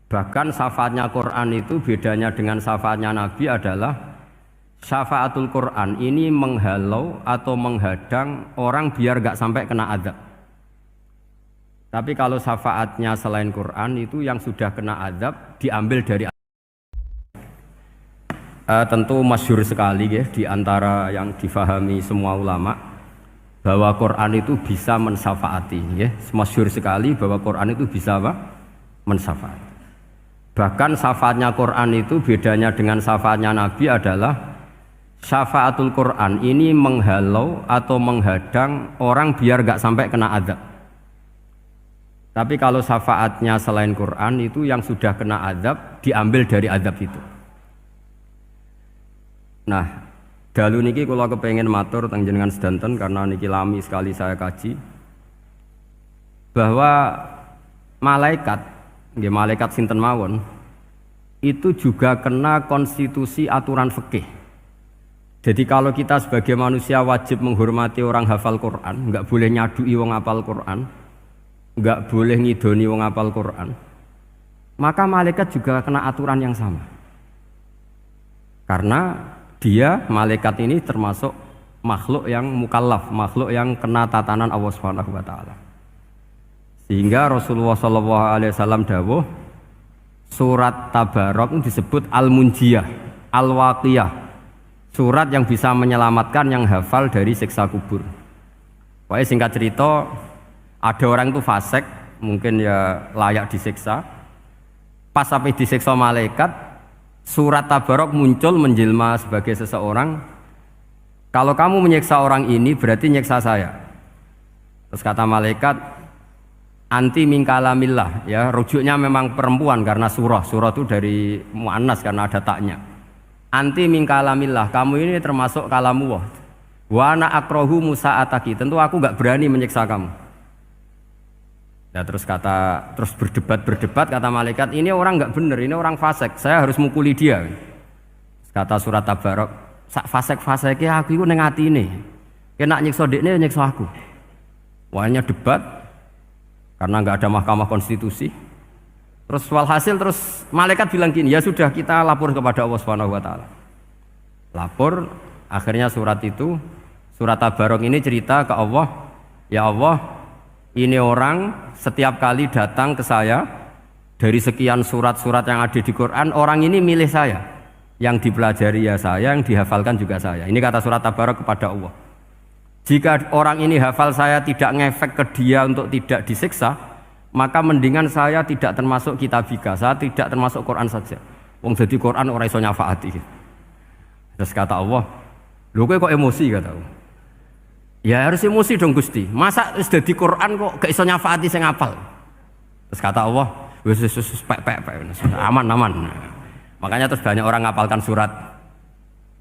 Bahkan syafaatnya Quran itu bedanya dengan syafaatnya Nabi adalah syafaatul Quran ini menghalau atau menghadang orang biar gak sampai kena azab. Tapi kalau syafaatnya selain Quran itu yang sudah kena azab diambil dari tentu masyhur sekali ya di antara yang difahami semua ulama bahwa Quran itu bisa mensyafaati ya. Masyhur sekali bahwa Quran itu bisa apa? Mensyafaati. Bahkan syafaatnya Quran itu bedanya dengan syafaatnya Nabi adalah syafaatul Quran ini menghalau atau menghadang orang biar gak sampai kena azab. Tapi kalau syafaatnya selain Quran itu yang sudah kena azab diambil dari azab itu. Nah, dalu niki kula kepengin matur teng jenengan sedanten karena niki lami sekali saya kaji bahwa malaikat nggih malaikat sinten mawon itu juga kena konstitusi aturan fikih. Jadi kalau kita sebagai manusia wajib menghormati orang hafal Quran, enggak boleh nyadui wong hafal Quran, enggak boleh ngidoni wong hafal Quran, maka malaikat juga kena aturan yang sama. Karena dia malaikat ini termasuk makhluk yang mukallaf, makhluk yang kena tatanan Allah Subhanahu wa taala. Sehingga Rasulullah SAW dawuh surat Tabarok disebut Al-Munjiyah, Al-Waqiyah, surat yang bisa menyelamatkan yang hafal dari siksa kubur. Pokoknya singkat cerita, ada orang itu fasik, mungkin ya layak disiksa. Pas sampai disiksa malaikat, surat Tabarok muncul menjelma sebagai seseorang. Kalau kamu menyiksa orang ini berarti nyiksa saya. Terus kata malaikat, anti mingkalamillah, ya rujuknya memang perempuan karena surah itu dari muannas karena ada taknya. Anti mingkalamillah, kamu ini termasuk kalamullah. Wa ana akrahu musa'ataki, tentu aku gak berani menyiksa kamu. Ya, terus berdebat kata malaikat, ini orang gak bener, ini orang fasik, saya harus mukuli dia. Kata surat Tabarok, sak fasik-fasiknya aku itu ning atine. Kena nyiksa dekne nyiksa aku. Wahnya debat karena nggak ada mahkamah konstitusi. Terus walhasil terus malaikat bilang gini, ya sudah kita lapor kepada Allah Subhanahu wa taala. Lapor, akhirnya surat Tabarok ini cerita ke Allah, ya Allah, ini orang setiap kali datang ke saya dari sekian surat-surat yang ada di Quran, orang ini milih saya. Yang dipelajari ya saya, yang dihafalkan juga saya. Ini kata surat Tabarok kepada Allah. Jika orang ini hafal saya tidak ngefek ke dia untuk tidak disiksa, maka mendingan saya tidak termasuk kitabika, saya tidak termasuk Quran saja. Wong jadi Quran ora iso nyafaati. Terus kata Allah, lho kowe kok emosi kata Allah. Ya harus emosi dong Gusti. Masa wis dadi Quran kok gak iso nyafaati sing hafal. Terus kata Allah, wis pek aman. Makanya terus banyak orang ngapalkan surat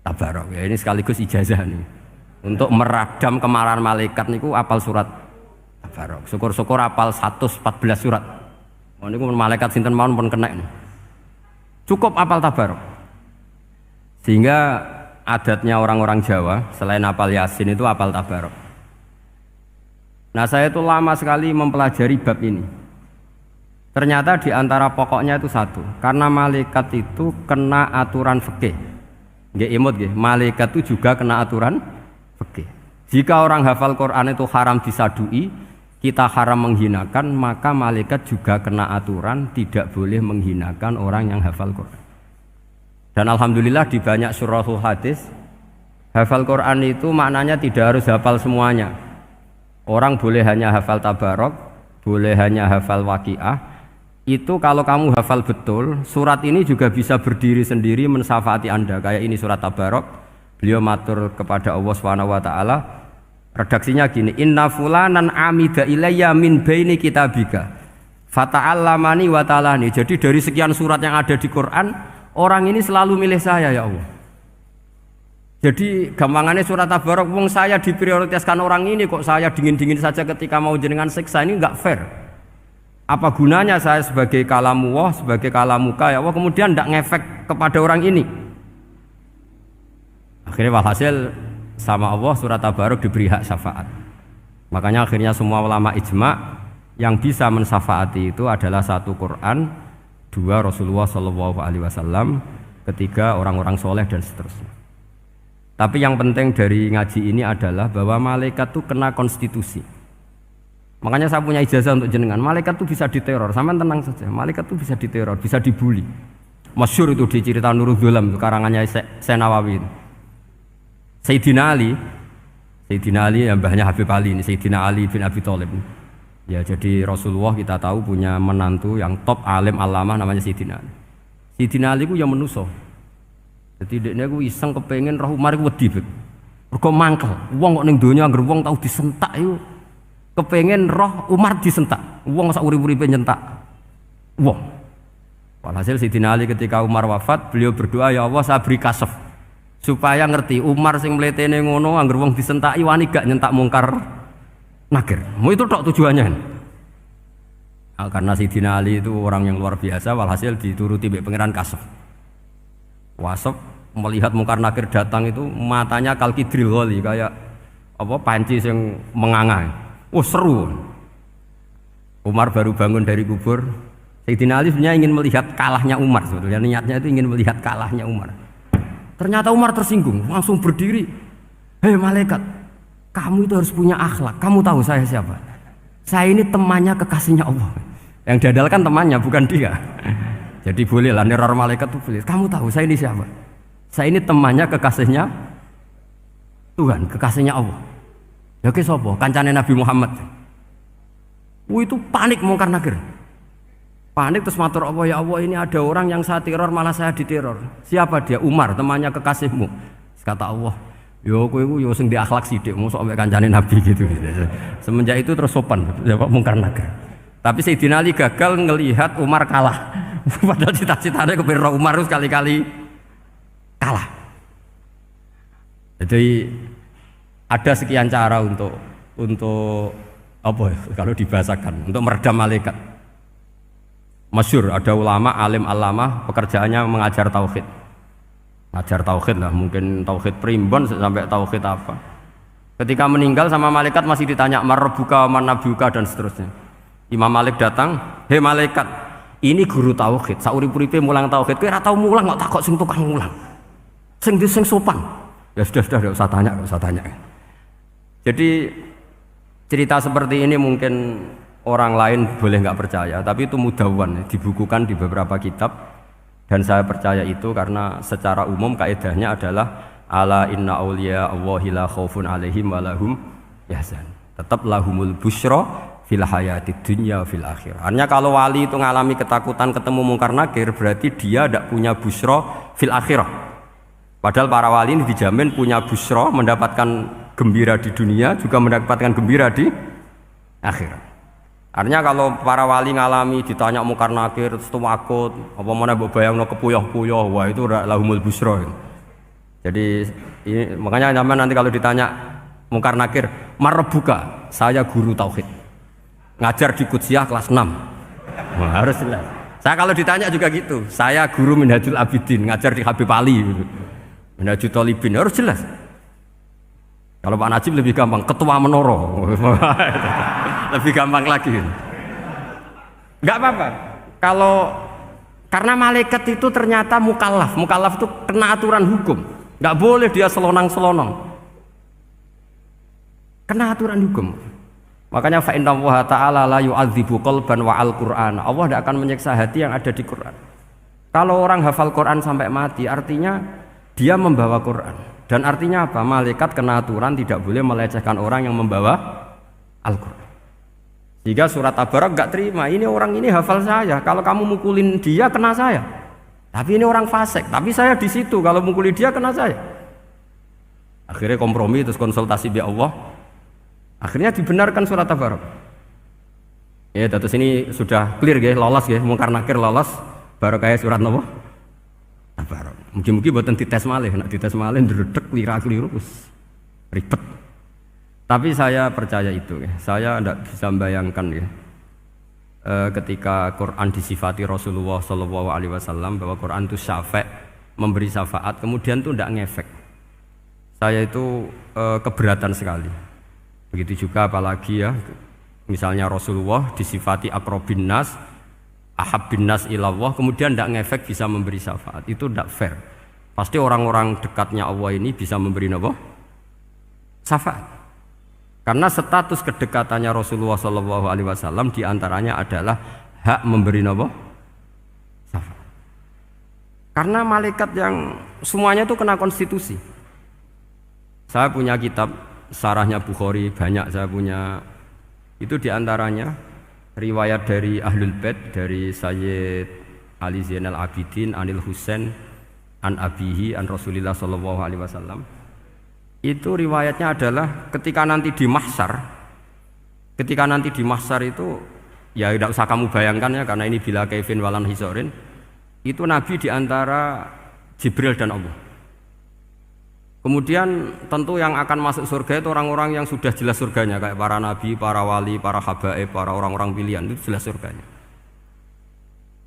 Tabarok. Ya ini sekaligus ijazah nih. Untuk meradam kemarahan malaikat niku apal surat Tabarok. Syukur-syukur apal 114 surat. Oh niku malaikat sinten mawon pun kena. Cukup apal Tabarok. Sehingga adatnya orang-orang Jawa selain apal Yasin itu apal Tabarok. Nah, saya itu lama sekali mempelajari bab ini. Ternyata di antara pokoknya itu satu, karena malaikat itu kena aturan fikih. Nggih imut nggih, malaikat itu juga kena aturan fikih. Jika orang hafal Quran itu haram disadui, kita haram menghinakan, maka malaikat juga kena aturan tidak boleh menghinakan orang yang hafal Quran. Dan alhamdulillah di banyak surahul hadis, hafal Quran itu maknanya tidak harus hafal semuanya. Orang boleh hanya hafal Tabarok, boleh hanya hafal Waqiah. Itu kalau kamu hafal betul, surat ini juga bisa berdiri sendiri mensyafaati Anda. Kayak ini surat Tabarok. Beliau matur kepada Allah Subhanahu wa taala, redaksinya gini, inna fulanan amida ilayya min baini kitabika fata'allamani wa ta'alani. Jadi dari sekian surat yang ada di Quran, orang ini selalu milih saya ya Allah. Jadi gampangannya surat Tabarok, wong saya diprioritaskan orang ini kok saya dingin-dingin saja ketika mau jenengan siksa, ini enggak fair. Apa gunanya saya sebagai kalamullah, sebagai kalamuka ya Allah, kemudian enggak ngefek kepada orang ini. Akhirnya walhasil sama Allah surat Tabarok diberi hak syafaat. Makanya akhirnya semua ulama ijma yang bisa mensyafaati itu adalah satu Quran, kedua Rasulullah Shallallahu Alaihi Wasallam, ketiga orang-orang soleh dan seterusnya. Tapi yang penting dari ngaji ini adalah bahwa malaikat itu kena konstitusi. Makanya saya punya ijazah untuk jenengan. Malaikat itu bisa diteror, sampean tenang saja. Malaikat itu bisa diteror, bisa dibully. Masyhur itu di cerita Nurul Dzulam, karangannya Senawawi. Sayyidina Ali yang mbahnya Habib Ali ini, Sayyidina Ali bin Abi Thalib. Ya, jadi Rasulullah kita tahu punya menantu yang top alim alamah namanya Sayyidina Ali. Sayyidina Ali ku yang menuso. Jadi dekne ku iseng kepengin roh Umar ku wedi. Mergo mangkel. Wong kok ning donya anggere wong tau disentak iku kepengin roh Umar disentak. Wong sak urip-uripe nyentak wong. Walhasil Sayyidina Ali ketika Umar wafat, beliau berdoa, ya Allah saya beri kasaf supaya ngerti Umar sing mletene ngono anggere wong disentaki wani gak nyentak mungkar nakir. Mau itu tok tujuannya. Nah, karena Sayyidina Ali itu orang yang luar biasa, walhasil dituruti mbek pangeran kasaf. Wasaf melihat mungkar nakir datang itu matanya kalkidril ghali kayak apa panci yang menganga. Oh seru. Umar baru bangun dari kubur. Sayyidina Ali sebenarnya ingin melihat kalahnya Umar sebetulnya, niatnya itu ingin melihat kalahnya Umar. Ternyata Umar tersinggung, langsung berdiri. Hei malaikat, kamu itu harus punya akhlak. Kamu tahu saya siapa? Saya ini temannya kekasihnya Allah. Yang diandalkan temannya bukan dia. Jadi boleh lah neror malaikat itu boleh. Kamu tahu saya ini siapa? Saya ini temannya kekasihnya Tuhan, kekasihnya Allah. Ya ke sapa? Kancane Nabi Muhammad. Itu panik mungkar nakir. Panik terus matur Allah, ya Allah ini ada orang yang saya teror malah saya diteror. Siapa dia? Umar, temannya kekasihmu. Kata Allah, yo kowe iku yo sing di akhlak sithik mosok ambek kancane Nabi gitu. Semenjak itu terus sopan jawab mungkar nakir. Tapi Sayyidina Ali gagal ngelihat Umar kalah. Padahal cita-citanya kepengin Umar sekali-kali kalah. Jadi ada sekian cara untuk apa ya, kalau dibahasakan untuk meredam malaikat. Masyhur ada ulama alim alamah pekerjaannya mengajar tauhid. Ngajar tauhid lah, mungkin tauhid primbon sampai tauhid apa. Ketika meninggal sama malaikat masih ditanya marbuka manabuka dan seterusnya. Imam Malik datang, "Hei malaikat, ini guru tauhid, saurip-uripe mulang tauhid, kowe ora tau mulang kok takok sing tukang mulang. Sing sopan." Ya sudah enggak usah tanya. Jadi cerita seperti ini mungkin orang lain boleh nggak percaya, tapi itu mudawwan, dibukukan di beberapa kitab, dan saya percaya itu karena secara umum kaidahnya adalah ala inna auliya Allahi la khaufun alaihim wa lahum yahzan. Tetap lahumul busyra fil hayatid dunya fil akhirah. Artinya kalau wali itu ngalami ketakutan ketemu mungkar nakir, berarti dia tidak punya busyra fil akhirah. Padahal para wali ini dijamin punya busyra, mendapatkan gembira di dunia, juga mendapatkan gembira di akhirat. Artinya kalau para wali ngalami ditanya mungkar nakir terus takut, apa mana mbok bayangno kepuyah-puyah, wah itu lahumul busyra. Jadi ini, makanya nanti kalau ditanya mungkar nakir, marbuka, saya guru tauhid. Ngajar di Qudsiyah kelas 6. Nah, harus jelas. Saya kalau ditanya juga gitu, saya guru Minhajul Abidin, ngajar di Habib Ali gitu. Minhajul Thalibin, harus jelas. Kalau Pak Najib lebih gampang, ketua menoro. Lebih gampang lagi. Enggak apa-apa. Kalau karena malaikat itu ternyata mukallaf. Mukallaf itu kena aturan hukum. Enggak boleh dia selonang-selonong. Kena aturan hukum. Makanya fa inna Allah ta'ala la yu'adzibu qalban wa al-Qur'an. Allah tidak akan menyiksa hati yang ada di Quran. Kalau orang hafal Quran sampai mati, artinya dia membawa Quran. Dan artinya apa? Malaikat kena aturan tidak boleh melecehkan orang yang membawa Al-Quran. Jika surat Tabarak enggak terima, ini orang ini hafal saya. Kalau kamu mukulin dia kena saya. Tapi ini orang fasik. Tapi saya di situ. Kalau mukuli dia kena saya. Akhirnya kompromi terus konsultasi bi Allah. Akhirnya dibenarkan surat Tabarak. Ya, terus ini sudah clear ya, lolos ya, mungkar nakir lolos. Baru kayak surat apa? Tabarak. Mungkin-mungkin buatan dites malih, nak dites malih ndredeg keliru ribet. Tapi saya percaya itu ya. Saya tidak bisa membayangkan ya. Ketika Quran disifati Rasulullah Shallallahu Alaihi Wasallam bahwa Quran itu syafa', memberi syafaat, kemudian itu tidak ngefek. Saya itu keberatan sekali. Begitu juga apalagi ya, misalnya Rasulullah disifati aqrabin nas, ahabbin nas ilallah kemudian tidak ngefek bisa memberi syafaat, itu tidak fair. Pasti orang-orang dekatnya Allah ini bisa memberi apa? Syafaat. Karena status kedekatannya Rasulullah SAW diantaranya adalah hak memberi apa? Syafaat. Karena malaikat yang semuanya itu kena konstitusi. Saya punya kitab Syarahnya Bukhari banyak, saya punya itu diantaranya riwayat dari Ahlul Bait, dari Sayyid Ali Zainal Abidin Anil Husain an abihi an Rasulillah sallallahu alaihi wasallam. Itu riwayatnya adalah ketika nanti di mahsyar itu ya tidak usah kamu bayangkan ya, karena ini bila kaifin walan hisorin, itu Nabi diantara Jibril dan Allah. Kemudian tentu yang akan masuk surga itu orang-orang yang sudah jelas surganya, kayak para nabi, para wali, para habaib, para orang-orang pilihan, itu jelas surganya.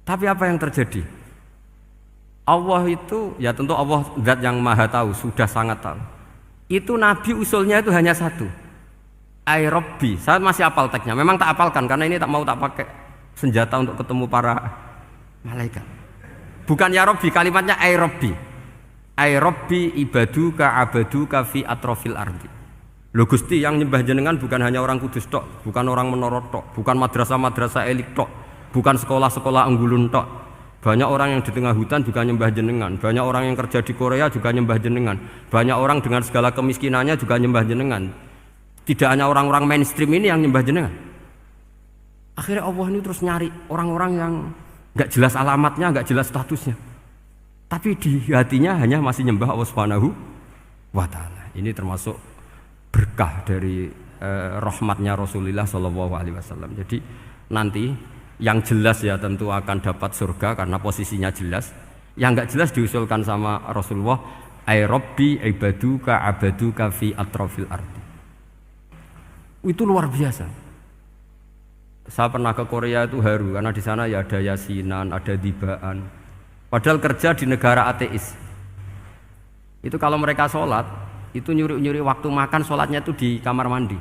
Tapi apa yang terjadi? Allah itu, ya tentu Allah zat yang maha tahu, sudah sangat tahu. Itu nabi usulnya itu hanya satu, ay Rabbi. Saya masih hafal teksnya, memang tak hafalkan karena ini tak mau tak pakai senjata untuk ketemu para malaikat. Bukan ya Rabbi, kalimatnya ay Rabbi. Ay Rabbi ibaduka abaduka fi atrofil ardi. Lho Gusti, yang nyembah jenengan bukan hanya orang Kudus tok, bukan orang Menoro tok, bukan madrasah-madrasah elit tok, bukan sekolah-sekolah Anggulun tok. Banyak orang yang di tengah hutan juga nyembah jenengan, banyak orang yang kerja di Korea juga nyembah jenengan, banyak orang dengan segala kemiskinannya juga nyembah jenengan. Tidak hanya orang-orang mainstream ini yang nyembah jenengan. Akhirnya Allah ini terus nyari orang-orang yang enggak jelas alamatnya, enggak jelas statusnya, tapi di hatinya hanya masih nyembah Allah Subhanahu wa ta'ala. Ini termasuk berkah dari rahmatnya Rasulullah Shallallahu Alaihi Wasallam. Jadi nanti yang jelas ya tentu akan dapat surga karena posisinya jelas. Yang enggak jelas diusulkan sama Rasulullah, ay Rabbi ibaduka abaduka fi atrofil ardi. Itu luar biasa. Saya pernah ke Korea itu haru karena di sana ya ada yasinan, ada dibaan. Padahal kerja di negara ateis. Itu kalau mereka sholat, itu nyuri-nyuri waktu makan, sholatnya itu di kamar mandi.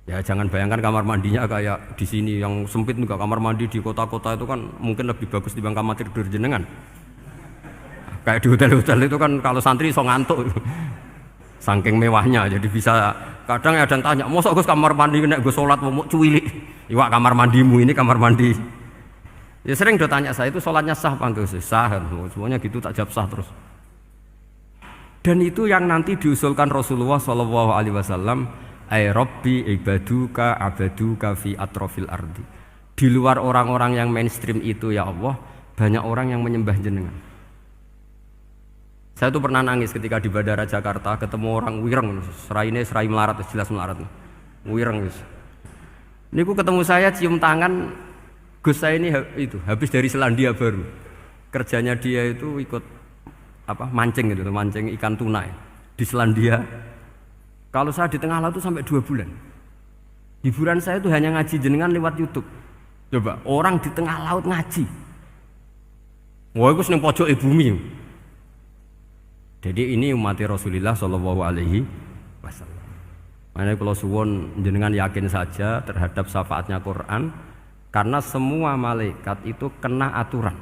Ya jangan bayangkan kamar mandinya kayak di sini yang sempit juga. Kamar mandi di kota-kota itu kan mungkin lebih bagus dibanding kamar tidur jenengan. Kayak di hotel-hotel itu kan kalau santri so ngantuk. Saking mewahnya, jadi bisa kadang ada yang tanya, mosok Gus kamar mandi nek gue sholat mau cuwilik. Iwak kamar mandimu ini kamar mandi. Ya sering udah tanya saya itu sholatnya sah apa enggak sih? Sah, semuanya gitu tak jawab sah terus. Dan itu yang nanti diusulkan Rasulullah Shallallahu Alaihi Wasallam, ay Rabbi ibaduka abaduka fi atrofil ardi. Di luar orang-orang yang mainstream itu ya Allah, banyak orang yang menyembah jenengan. Saya tuh pernah nangis ketika di Bandara Jakarta ketemu orang wireng, serai melarat, jelas melarat, wireng wis. Niku ketemu saya cium tangan. Gus saya ini itu habis dari Selandia Baru, kerjanya dia itu ikut mancing gitu, mancing ikan tuna di Selandia. Kalau saya di tengah laut itu sampai 2 bulan. Hiburan saya itu hanya ngaji jenengan lewat YouTube. Coba orang di tengah laut ngaji. Wah itu seneng pojok bumi. Jadi ini umat Rasulullah Shallallahu Alaihi Wasallam. Makanya kalau suwon jenengan yakin saja terhadap syafaatnya Quran. Karena semua malaikat itu kena aturan.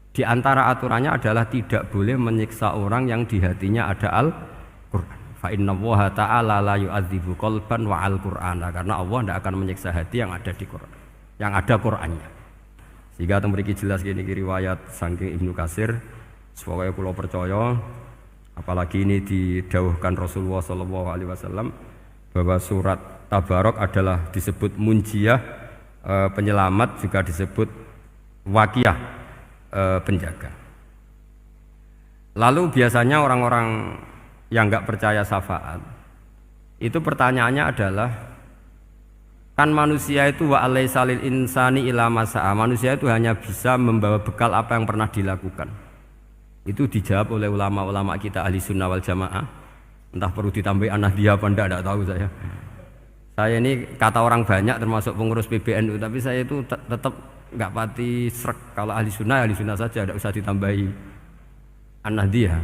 Di antara aturannya adalah tidak boleh menyiksa orang yang di hatinya ada Al-Quran. Fa innallaha ta'ala la yu'adzibu qalban wa al-Qur'ana. Karena Allah tidak akan menyiksa hati yang ada di Quran, yang ada Qurannya. Sehingga memiliki jelas gini riwayat saking Ibnu Katsir. Supaya kula percaya, apalagi ini didhawuhkan Rasulullah SAW bahwa surat Tabarok adalah disebut munjiyah, penyelamat, juga disebut wakiyah, penjaga. Lalu biasanya orang-orang yang enggak percaya syafaat itu pertanyaannya adalah, kan manusia itu wa alaisa lil insani ila masa'a, manusia itu hanya bisa membawa bekal apa yang pernah dilakukan. Itu dijawab oleh ulama-ulama kita ahli sunnah wal jamaah. Entah perlu ditambah anahdiah apa enggak tahu saya. Saya ini kata orang banyak termasuk pengurus PBNU, tapi saya itu tetap nggak pati srek. Kalau ahli sunnah saja, tidak usah ditambahi an-nahdiyah.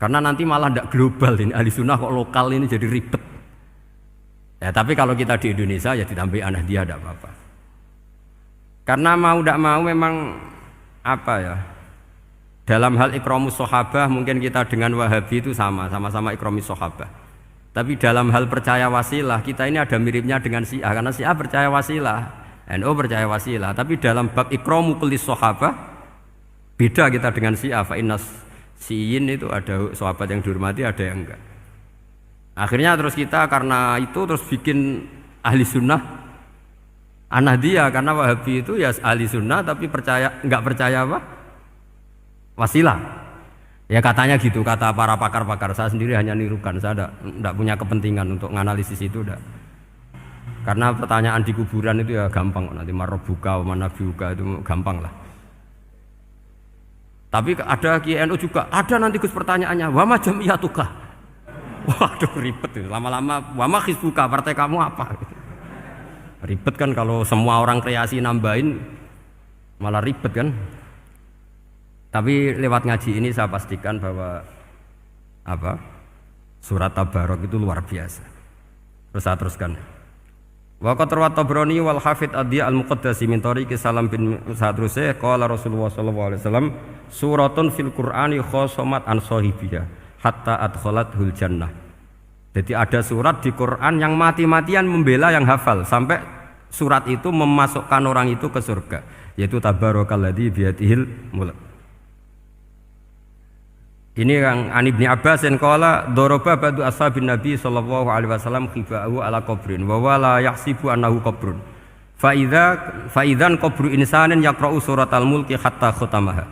Karena nanti malah tidak global ini, ahli sunnah kok lokal ini jadi ribet. Ya tapi kalau kita di Indonesia ya ditambahi an-nahdiyah tidak apa-apa. Karena mau tidak mau memang apa ya? Dalam hal ikramus sahabah mungkin kita dengan Wahabi itu sama-sama ikramus sahabah. Tapi dalam hal percaya wasilah kita ini ada miripnya dengan Syiah karena Syiah percaya wasilah, NU percaya wasilah. Tapi dalam bab ikramu kulli sahabah beda kita dengan Syiah. Fa innas Syiin itu ada sahabat yang dihormati, ada yang enggak. Akhirnya terus kita karena itu terus bikin ahli sunnah An-Nahdiyah karena Wahabi itu ya ahli sunnah tapi enggak percaya apa? Wasilah. Ya katanya gitu, kata para pakar-pakar. Saya sendiri hanya nirukan, saya enggak punya kepentingan untuk menganalisis itu enggak. Karena pertanyaan di kuburan itu ya gampang, nanti marobuka, manabiuka itu gampang lah. Tapi ada KNU juga, ada nanti Gus pertanyaannya, wama jamiyatuka. Waduh ribet itu, lama-lama wama hizbuka, partai kamu apa? Ribet kan kalau semua orang kreasi nambahin malah ribet kan. Tapi lewat ngaji ini saya pastikan bahwa apa surat Tabarok itu luar biasa. Terus saya teruskan. Wa qad rawat Tabrani wal Hafidz Ad-Diya al-Muqaddasi min tariqi Salam bin Sadrusih qala Rasulullah sallallahu alaihi wasallam suratun fil Qur'ani khosomat an sahibiha hatta adkhalathul jannah. Jadi ada surat di Quran yang mati-matian membela yang hafal sampai surat itu memasukkan orang itu ke surga, yaitu tabarakalladzi biyadihil mulk. Ini yang An Ibnu Abbas yang qala daraba ba'du ashabin Nabi sallallahu alaihi wasallam khiba'ahu ala qabrin wa wala yahsibu annahu qabrun. Fa idzan qabru insanin yaqra'u suratal mulki hatta khatamaha.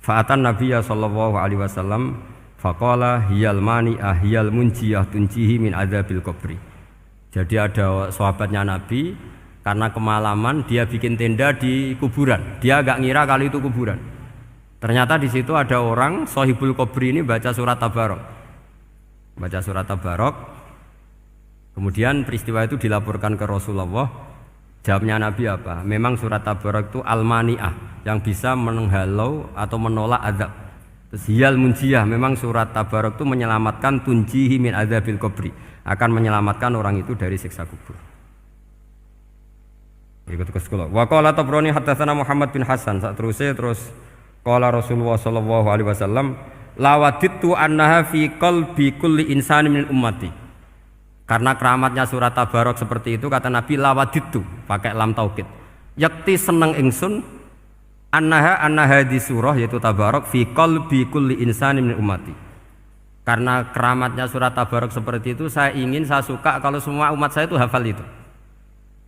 Fa atan Nabiyya sallallahu alaihi wasallam faqala hiyal mani'ah hiyal munjiyah tunjihi min adzabil qabri. Jadi ada sahabatnya Nabi karena kemalaman dia bikin tenda di kuburan. Dia enggak ngira kalau itu kuburan. Ternyata di situ ada orang Sohibul Qabri ini baca surat Tabarok. Baca surat Tabarok. Kemudian peristiwa itu dilaporkan ke Rasulullah. Jawabnya Nabi apa? Memang surat Tabarok itu al-mani'ah yang bisa menghalau atau menolak azab. Terus hiyal munjiyah, memang surat Tabarok itu menyelamatkan tunjihi min adzabil qabri, akan menyelamatkan orang itu dari siksa kubur. Ikut ke sekolah. Wa qala Tabrani haddatsana Muhammad bin Hasan. Terus qala Rasulullah sallallahu alaihi wasallam lawadittu annaha fi qalbi kulli insani min ummati. Karena keramatnya surat Tabarok seperti itu kata Nabi lawadittu pakai lam taukid. Yakti seneng ingsun annaha di surah yaitu Tabarok fi qalbi kulli insani min ummati. Karena keramatnya surat Tabarok seperti itu saya suka kalau semua umat saya itu hafal itu.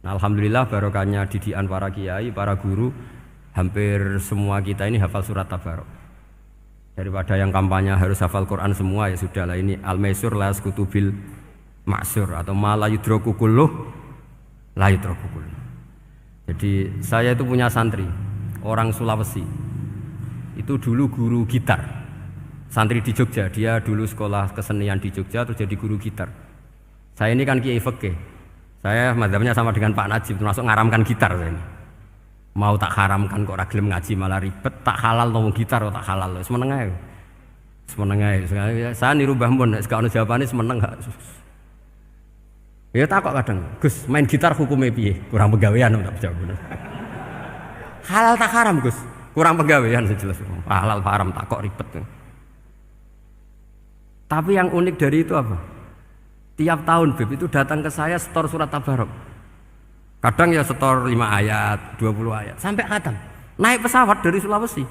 Nah, alhamdulillah barokahnya didikan para kiai, para guru, hampir semua kita ini hafal surat Tabarok. Daripada yang kampanye harus hafal Quran semua, ya sudahlah, ini al-maisur la yasqutubil ma'sur atau ma la yudraku kulluh la yudraku kulluh. Jadi saya itu punya santri orang Sulawesi. Itu dulu guru gitar. Santri di Jogja, dia dulu sekolah kesenian di Jogja terus jadi guru gitar. Saya ini kan kiai fikih. Saya mazhabnya sama dengan Pak Najib, termasuk ngaramkan gitar saya ini. Mau tak haramkan kok ragilem ngaji malah ribet, tak halal ngomong gitar kok tak halal. Semeneng ae. Semeneng ae. Saya niru Mbah Mun, nek ono jawabane semeneng gak. Ya takok kadang, Gus, main gitar hukumnya piye? Kurang pegawean tak jawab. Halal tak haram, Gus? Kurang pegawean sejelas. Halal haram tak kok ribet. Tapi yang unik dari itu apa? Tiap tahun Beb itu datang ke saya setor surat Tabarok. Kadang ya setor 5 ayat, 20 ayat, sampai khatam. Naik pesawat dari Sulawesi.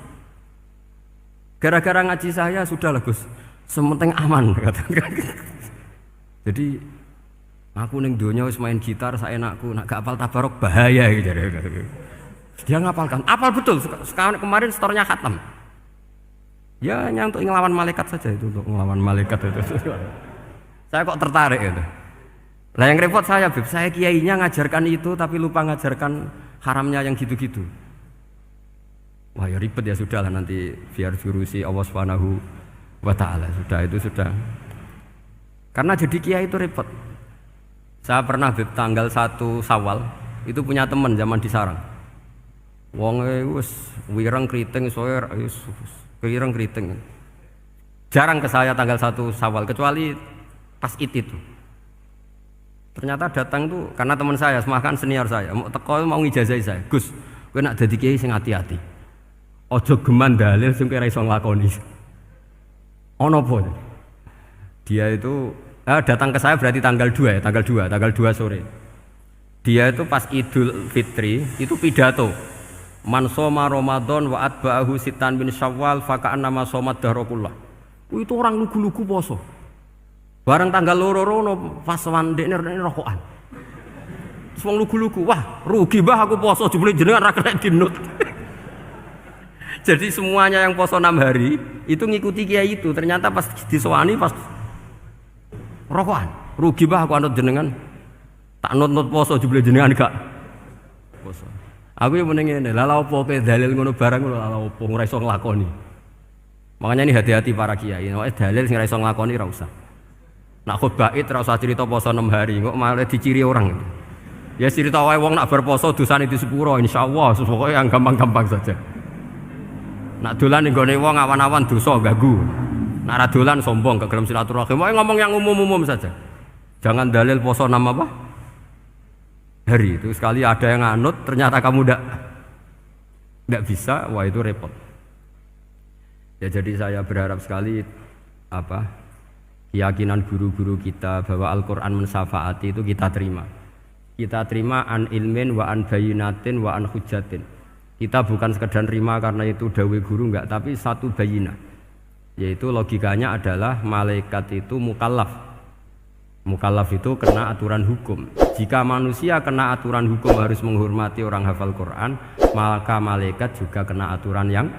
Gara-gara ngaji saya sudahlah Gus, sementing aman katakan. Jadi aku ning donya wis main gitar saenakku, nak gak hafal Tabarok bahaya gitu. Dia ngapalkan, apal betul. Sekarang kemarin setornya khatam. Ya hanya untuk ngelawan malaikat saja itu, untuk ngelawan malaikat itu. Saya kok tertarik gitu. Lah yang repot saya, Beb, saya kiainya ngajarkan itu tapi lupa ngajarkan haramnya yang gitu-gitu. Wah ya ribet ya, sudahlah nanti biar diurusi Allah Subhanahu wa taala. Sudah itu sudah. Karena jadi kiai itu repot. Saya pernah Beb tanggal 1 Syawal itu punya teman zaman di Sarang. Wonge wis wireng kriting soe wis wireng kriting. Jarang ke saya tanggal 1 Syawal kecuali pas itu. Ternyata datang tuh karena teman saya, semakan senior saya, mau teko mau ngijazahi saya. Gus, Kowe nak dadi kiai sing hati-hati. Aja geman dalil sing ora iso nglakoni. Ono apa? Dia itu datang ke saya berarti tanggal 2 ya, tanggal 2 sore. Dia itu pas Idul Fitri itu pidato. Man shoma Ramadan wa atba'ahu sitan min Syawal fa ka'annama shomat dahrakullah. Itu orang lugu-lugu poso. Bareng tanggal loro pas wandekne rokokan. Terus wong lugu-lugu, wah rugi bah aku poso jebule jenengan ra kena dinut. Jadi semuanya yang poso 6 hari itu ngikuti kiai itu. Ternyata pas disowani pas rokokan. Rugi bah aku anut jenengan. Tak nut-nut poso jebule jenengan gak poso. Aku yang mending ngene, lha opo kowe dalil ngono barang ngono lha opo ora iso nglakoni. Makanya ini hati-hati para kiai. Nek dalil sing ora iso nglakoni ora usah. Nak khutbah Id ora usah cerita poso 6 hari, kok malah diciri orang. Ya cerita wae wong nak berposo dosane di sepuro insyaallah, pokoke yang gampang-gampang saja. Nak dolan ning gone wong awan-awan dosa ganggu. Nak ra dolan sombong gak gelem silaturahim. Wae ngomong yang umum-umum saja. Jangan dalil poso 6 apa? Hari itu sekali ada yang anut ternyata kamu ndak bisa, wah itu repot. Ya jadi saya berharap sekali keyakinan guru-guru kita bahwa Al-Qur'an mensyafaati itu kita terima. Kita terima an ilmin wa an bayinatin wa an hujatin. Kita bukan sekedar terima karena itu dawai guru enggak, tapi satu bayinah. Yaitu logikanya adalah malaikat itu mukallaf. Mukallaf itu kena aturan hukum. Jika manusia kena aturan hukum harus menghormati orang hafal Quran, maka malaikat juga kena aturan yang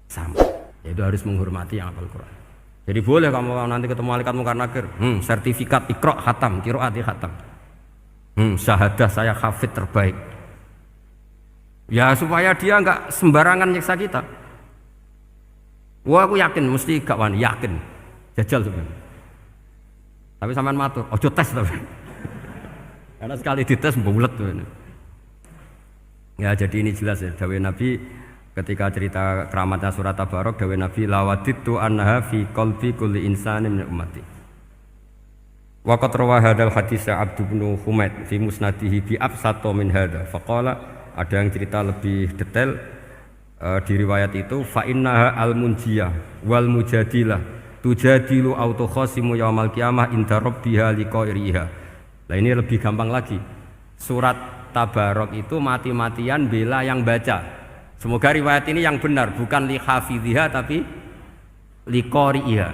sama. Yaitu harus menghormati yang hafal Quran. Jadi boleh kamu nanti ketemu malaikat mungkar nakir, sertifikat Iqra khatam, qiraati khatam. Syahadah saya hafid terbaik. Ya supaya dia enggak sembarangan nyiksa kita. Wah aku yakin mesti gak wani, yakin. Jajal sebenarnya. Tapi sampean matur, ojo tes tapi. Karena sekali dites bulet tuh ini. Ya jadi ini jelas ya dawuh Nabi ketika cerita keramatnya surat Tabarok, dawuh Nabi lawaditu annaha fi qalbi kulli insanin min ummati. Wa qad rawa hadzal hadits Abd bin Humaid fi musnadihi bi absato min hadza. Faqala ada yang cerita lebih detail di riwayat itu fa innaha al-munjiyah wal mujadilah tujadilu autokhasimu yaumal qiyamah inda rabbiha liqairiha. Nah ini lebih gampang lagi. Surat Tabarok itu mati-matian bela yang baca. Semoga riwayat ini yang benar, bukan li hafidhiha tapi liqairiha.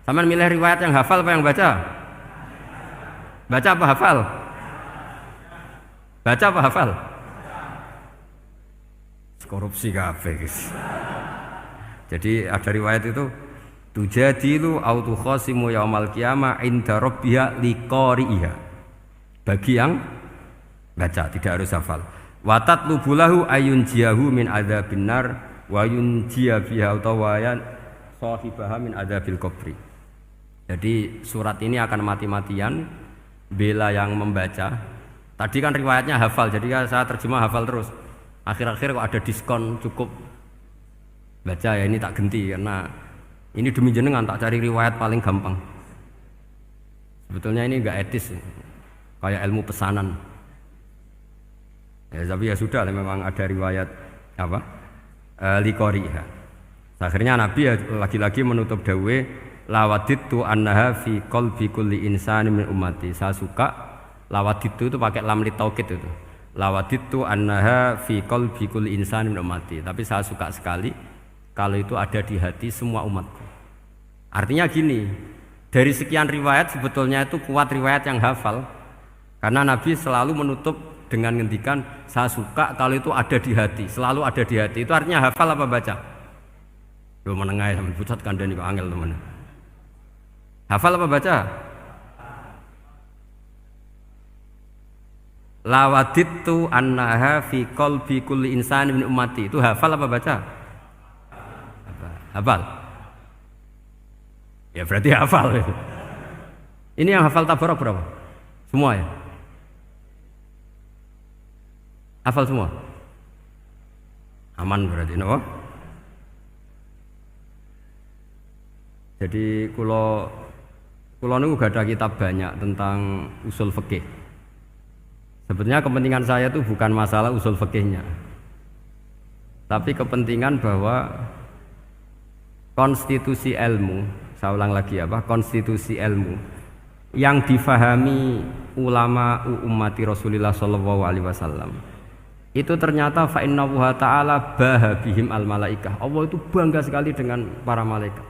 Sampeyan milih riwayat yang hafal apa yang baca? Baca apa hafal? Baca apa hafal? Korupsi kabeh guys. Jadi ada riwayat itu tujadilu autu khasimu yaumal qiyamah inda rabbiha liqari'iha. Bagi yang baca tidak harus hafal. Wa tatlubulahu ayun jiyahu min adzabin nar wa yunjiya biha utawayan sahibaha min adzabil qabri. Jadi surat ini akan mati-matian bela yang membaca. Tadi kan riwayatnya hafal, jadi saya terjemah hafal terus. Akhir-akhir kok ada diskon cukup baca ya ini tak ganti karena ini demi jenengan tak cari riwayat paling gampang. Sebetulnya ini enggak etis, kayak ilmu pesanan. Ya tapi ya sudah, memang ada riwayat apa? Liqariha. Akhirnya Nabi ya lagi-lagi menutup dawuh lawaditu annaha fi qalbi kulli insani min ummati. Saya suka lawaditu itu pakai lam li taukid itu. Lawaditu annaha fi qalbi kulli insani min ummati. Tapi saya suka sekali kalau itu ada di hati semua umatku. Artinya gini, dari sekian riwayat sebetulnya itu kuat riwayat yang hafal. Karena Nabi selalu menutup dengan ngendikan saya suka kalau itu ada di hati, selalu ada di hati. Itu artinya hafal apa baca? Yo menengai sampe pucat kandhani kok angel teman. Hafal apa baca? Lawaditu annaha fi qalbi kulli insani min ummati. Itu hafal apa baca? Hafal. Ya berarti hafal. Ini yang hafal Tabarok berapa? Semua ya? Hafal semua? Aman berarti, no? Jadi kulo niku gak ada kitab banyak tentang usul fikih. Sebetulnya kepentingan saya itu bukan masalah usul fikihnya. Tapi kepentingan bahwa konstitusi ilmu, saya ulang lagi konstitusi ilmu yang difahami ulama ummati Rasulullah sallallahu alaihi wasallam itu ternyata fa innahu ta'ala bahabihim al malaikah. Allah itu bangga sekali dengan para malaikat.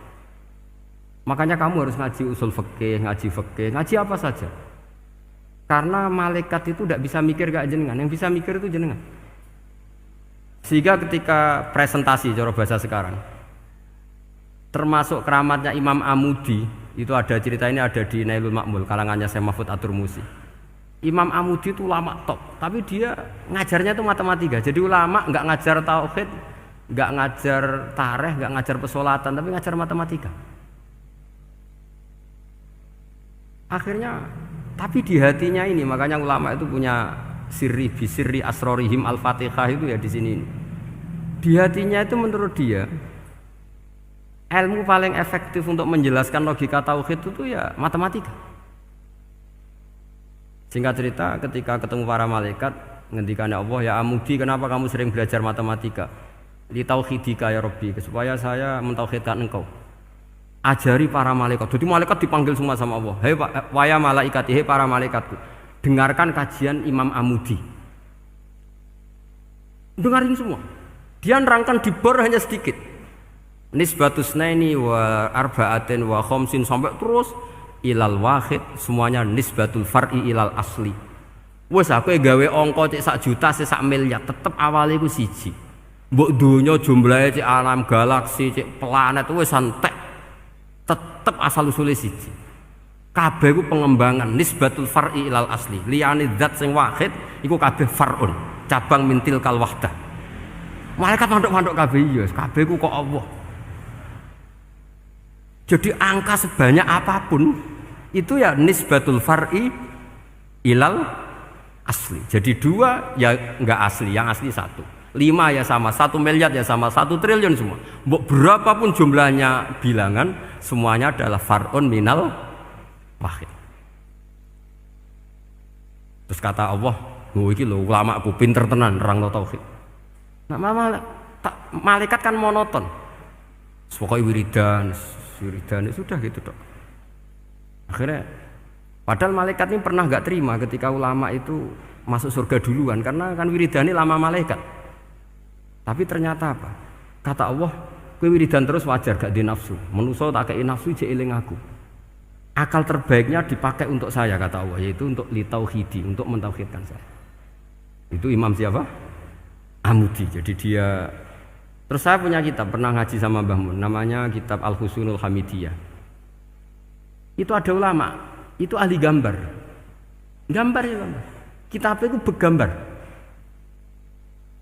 Makanya kamu harus ngaji usul fikih, ngaji apa saja. Karena malaikat itu tidak bisa mikir gak jenengan, yang bisa mikir itu jenengan. Sehingga ketika presentasi cara bahasa sekarang, termasuk keramatnya Imam Amudi, itu ada cerita ini ada di Nailul Ma'mul kalangannya Syekh Mahfud At-Turmusi. Imam Amudi itu ulama top, tapi dia ngajarnya itu matematika. Jadi ulama nggak ngajar tauhid, nggak ngajar tarikh, nggak ngajar pesolatan, tapi ngajar matematika. Akhirnya, tapi di hatinya ini, makanya ulama itu punya bisirri asrorihim al-fatihah itu ya di sini. Di hatinya itu menurut dia, ilmu paling efektif untuk menjelaskan logika tauhid itu ya matematika. Singkat cerita, ketika ketemu para malaikat, ngendikannya Allah, ya Amudi, kenapa kamu sering belajar matematika? Li tauhidika ya Rabbi, supaya saya mentauhidkan engkau. Ajari para malaikat. Jadi malaikat dipanggil semua sama Allah. Hei waya malaikat, hei para malaikatku, dengarkan kajian Imam Amudi. Dengarin semua. Dia nerangkan di bor hanya sedikit. Nisbatus naini wa arba'atin wa khamsin sampai terus ilal wahid, semuanya nisbatul far'i ilal asli. Wes aku gawe angka cek 1 juta cek 1 miliar, tetep awalnya ku siji. Mbok donya jumlahe cek alam galaksi cek planet wes santek, tetep asal usule siji. Kabeh ku pengembangan nisbatul far'i ilal asli. Liyane zat sing wahid iku kabeh far'un, cabang mintil kal wahdah. Malaikat manduk-manduk kabeh ya, kabeh ku kok Allah. Jadi angka sebanyak apapun itu ya nisbatul far'i ilal asli. Jadi 2 ya enggak asli, yang asli 1. 5 ya sama, 1 miliar ya sama, 1 triliun semua. Berapapun jumlahnya bilangan, semuanya adalah far'un minal wahid. Terus kata Allah, "Oh iki lho ulama aku pinter tenan nerangno tauhid." Nah, malaikat kan monoton. Pokoknya wiridan sudah gitu dok. Akhirnya padahal malaikat ini pernah nggak terima ketika ulama itu masuk surga duluan karena kan wiridani lama malaikat. Tapi ternyata apa? Kata Allah, kowe wiridan terus wajar gak di nafsu. Manusa tak kei nafsu jek eling aku. Akal terbaiknya dipakai untuk saya kata Allah, yaitu untuk litauhidi, untuk mentauhidkan saya. Itu imam siapa? Amudi. Jadi dia. Terus saya punya kitab, pernah ngaji sama Mbah Mun, namanya kitab Al-Husunul Hamidiyah. Itu ada ulama, itu ahli gambar. Gambar ya gambar. Kitabnya itu bergambar.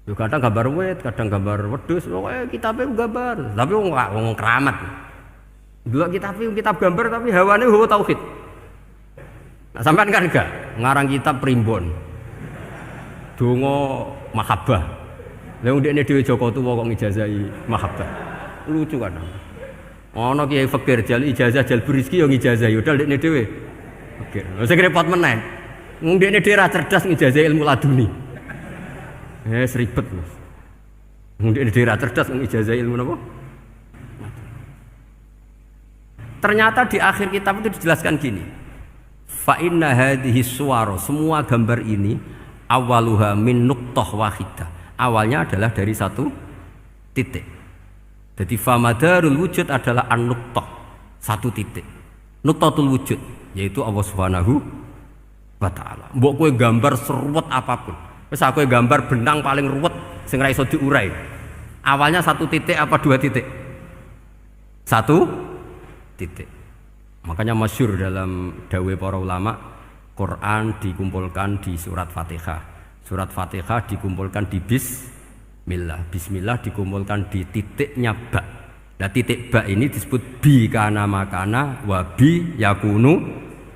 Yo kadang gambar wet, kadang gambar wedhus, pokoknya kitabnya itu gambar. Tapi wong keramat. Dulu kitab gambar tapi hawane hawa tauhid. Nah, sampean kan enggak ngarang kitab primbon. Donga mahabbah. Lah ndekne dhewe Joko Tuwa kok ngijazahi mahabbah. Lucu kan. Ana kiai fakir jal ijazah jal rezeki yo ngijazahi udah ndekne dhewe. Fakir. Lha sing repot meneh. Wong ndekne dhewe ra cerdas ngijazahi ilmu laduni. Ribet. Wong ndekne dhewe ra cerdas ngijazahi ilmu napa? Ternyata di akhir kitab itu dijelaskan gini. Fa inna hadhihi suwara, semua gambar ini awaluha min nuqtah wahidah. Awalnya adalah dari 1 titik. Jadi famadarul wujud adalah an-nuqtah, 1 titik. Nuqtatul wujud yaitu Allah Subhanahu wa taala. Mbok kowe gambar seruwet apapun. Wis aku gambar benang paling ruwet sing ra iso diurai. Awalnya 1 titik apa 2 titik? 1 titik. Makanya masyhur dalam dawuh para ulama, Quran dikumpulkan di surat Fatihah. Surat Fatihah dikumpulkan di bismillah. Bismillah dikumpulkan di titiknya ba. Nah titik ba ini disebut bi kana makana wa bi yakunu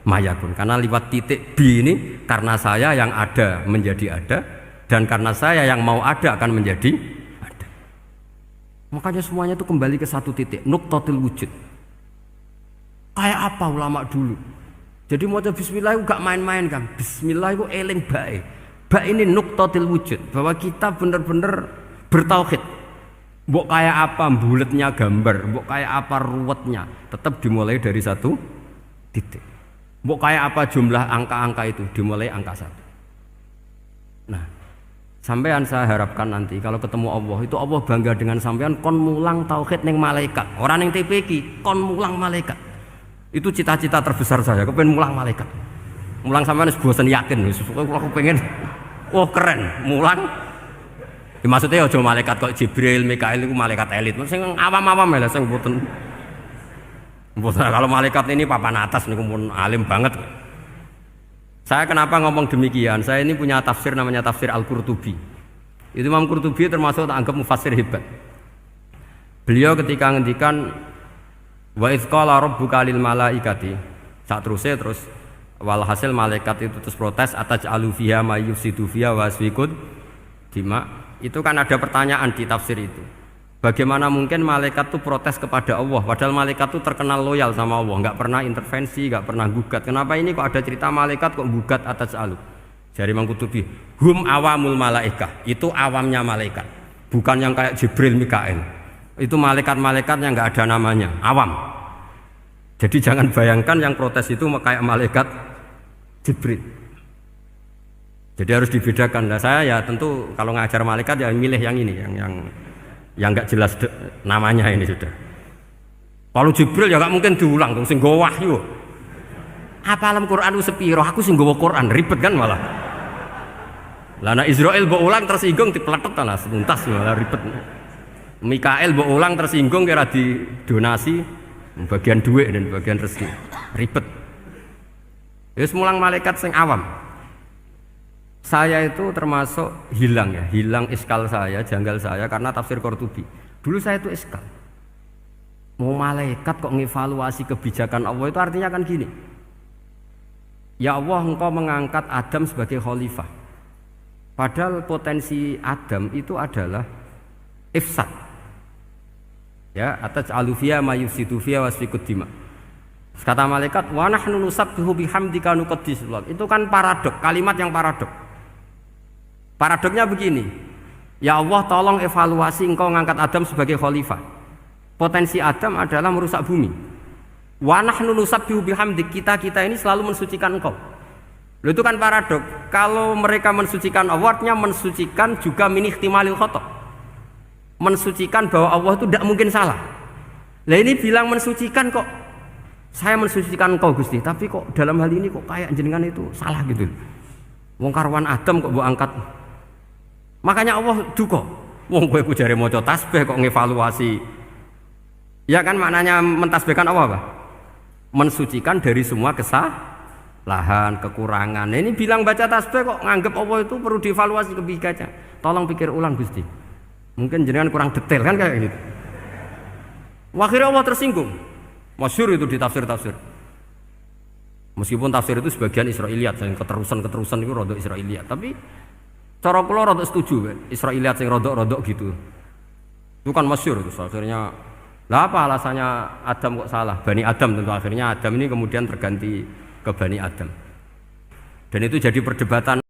mayakun. Karena lewat titik bi ini karena saya yang ada menjadi ada dan karena saya yang mau ada akan menjadi ada. Makanya semuanya itu kembali ke 1 titik, nuqtatul wujud. Kayak apa ulama dulu? Jadi mau bismillah itu gak main-main kan. Bismillah itu eling bae. Ba ini nuqtatil wujud, bahwa kita benar-benar bertauhid. Mbok kayak apa buletnya gambar, mbok kayak apa ruwetnya, tetap dimulai dari satu titik. Mbok kayak apa jumlah angka-angka itu, dimulai angka satu. Nah, sampean saya harapkan nanti kalau ketemu Allah itu Allah bangga dengan sampean kon mulang tauhid ning malaikat, orang ning TPQ kon mulang malaikat. Itu cita-cita terbesar saya, kepengen mulang malaikat. Mulang sampean wis bosen yakin wis aku pengen oh keren, mulang. Ya, maksudnya aja malaikat kok Jibril, Mikail itu malaikat elit. Sing awam-awam ya sing mboten. Kalau malaikat ini papan atas niku pun alim banget. Saya kenapa ngomong demikian? Saya ini punya tafsir namanya tafsir Al-Qurtubi. Itu Imam Qurtubi termasuk tak anggap mufassir hebat. Beliau ketika ngendikan wa idz qala rabbuka lil malaikati, sak terus walhasil malaikat itu terus protes ataj'alu fiha may yufsidu fiha wa yasfikud dima. Itu kan ada pertanyaan di tafsir itu. Bagaimana mungkin malaikat itu protes kepada Allah padahal malaikat itu terkenal loyal sama Allah, nggak pernah intervensi, nggak pernah gugat. Kenapa ini kok ada cerita malaikat kok gugat ataj'alu? Jari Imam Qurtubi, hum awamul malaikah, itu awamnya malaikat, bukan yang kayak Jibril, Mikail. Itu malaikat-malaikat yang nggak ada namanya, awam. Jadi jangan bayangkan yang protes itu kayak malaikat Jibril. Jadi harus dibedakan. Nah, saya ya tentu kalau ngajar malaikat ya milih yang ini, yang nggak jelas namanya ini sudah. Kalau Jibril ya nggak mungkin diulang, dong sing nggawa wahyu. Apa alam Quran itu sepiro? Aku sing nggawa Quran ribet kan malah. Lah nek Israil mbok ulang tersinggung dipletet lah tuntas malah ribet. Mikael mbok ulang tersinggung kira di donasi bagian duit dan bagian rezeki. Ribet. Wis mulang malaikat sing awam. Saya itu termasuk hilang iskal saya, janggal saya karena tafsir Qurtubi. Dulu saya itu iskal. Mau malaikat kok ngevaluasi kebijakan Allah itu artinya kan gini. Ya Allah, engkau mengangkat Adam sebagai khalifah. Padahal potensi Adam itu adalah ifsad. Ya, ataj'alu fiha may yufsidu fiha wa yasfikud dima. Kata malaikat, wa nahnu nusabbihu bihamdika nuqaddisu lak. Itu kan paradok, kalimat yang paradok. Paradoknya begini, ya Allah tolong evaluasi engkau ngangkat Adam sebagai khalifah. Potensi Adam adalah merusak bumi. Wa nahnu nusabbihu bihamdik, kita ini selalu mensucikan engkau. Loh, itu kan paradok. Kalau mereka mensucikan Allah, artinya mensucikan juga min ihtimalil khata'. Mensucikan bahwa Allah itu tidak mungkin salah. Lah ini bilang mensucikan kok saya mensucikan engkau Gusti, tapi kok dalam hal ini kok kayak jenengan itu salah gitu. Wong karwan Adam kok mbok angkat. Makanya Allah duka. Wong kowe ku jare maca tasbih kok ngevaluasi. Ya kan maknanya mentasbihkan Allah apa? Mensucikan dari semua kesalahan, kekurangan. Nah, ini bilang baca tasbih kok nganggep Allah itu perlu dievaluasi kebijakannya. Tolong pikir ulang Gusti. Mungkin jenengan kurang detail kan kayak gitu. Akhirnya Allah tersinggung. Masyhur itu di tafsir-tafsir. Meskipun tafsir itu sebagian Israiliyat, yang keterusan itu rodok Israiliyat, tapi cara kula rodok setuju Israiliyat yang rodok gitu. Itu kan masyhur itu akhirnya. Lah apa alasannya Adam kok salah? Bani Adam tentu akhirnya Adam ini kemudian terganti ke Bani Adam. Dan itu jadi perdebatan